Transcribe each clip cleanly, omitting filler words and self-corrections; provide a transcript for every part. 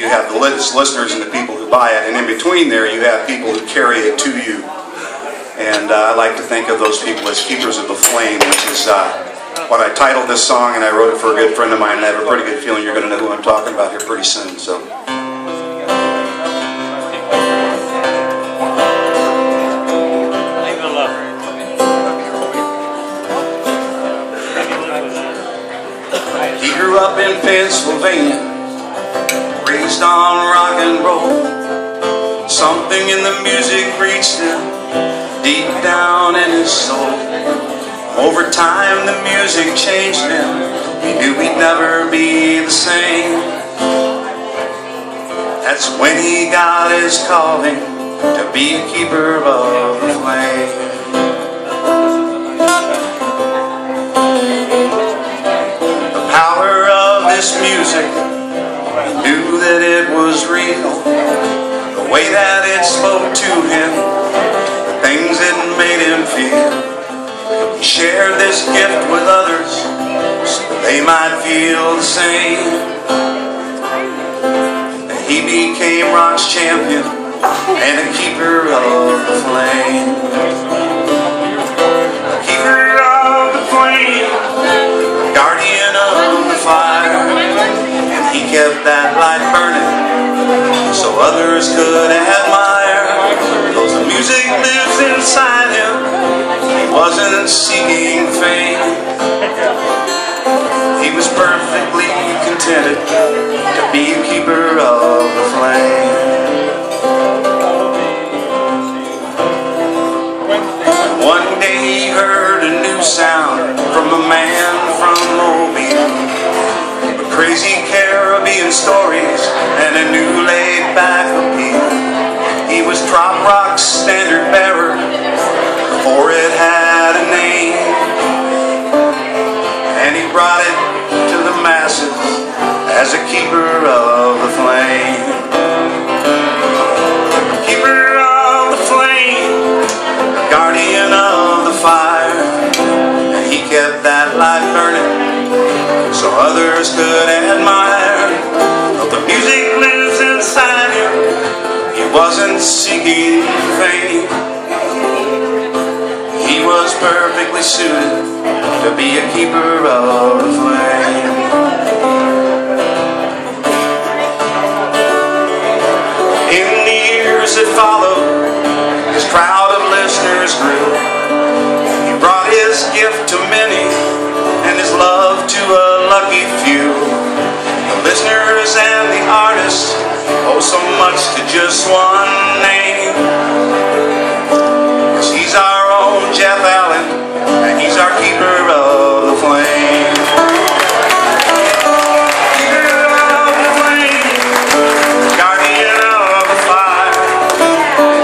you have the listeners and the people who buy it, and in between there you have people who carry it to you. And I like to think of those people as keepers of the flame, which is what I titled this song, and I wrote it for a good friend of mine, and I have a pretty good feeling you're going to know who I'm talking about here pretty soon. So. He grew up in Pennsylvania, raised on rock and roll. Something in the music reached him deep down in his soul. Over time the music changed him. He knew he'd never be the same. That's when he got his calling to be a keeper of the flame. The power of this music, he knew that it was real. The way that it spoke to him, the things it made him feel. He shared this gift with others so they might feel the same. And he became rock's champion and a keeper of the flame. A keeper of the flame, a guardian of the fire. And he kept that light burning so others could admire. Though the music lives inside him, he wasn't seeking fame. He was perfectly contented to be a keeper of the flame. One day he heard a new sound from a man from Mobile. Crazy Caribbean stories and a new laid-back appeal. He was trop rock's standard bearer before it had a name, and he brought it to the masses as a keeper of the flame. A keeper of the flame, a guardian of the fire, and he kept that light burning so others could admire. Though the music lives inside him, he wasn't seeking fame. He was perfectly suited to be a keeper of the flame. In the years that followed, his crowd of listeners grew. He brought his gift to many and his love to a lucky few. The listeners and the artists owe so much to just one name. 'Cause he's our own Jeff Allen, and he's our keeper of the flame. Keeper of the flame, guardian of the fire,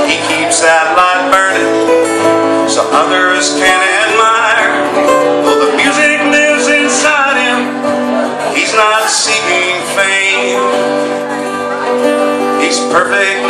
and he keeps that light burning so others can admire. Though the music lives inside him, he's not seeking fame. He's perfect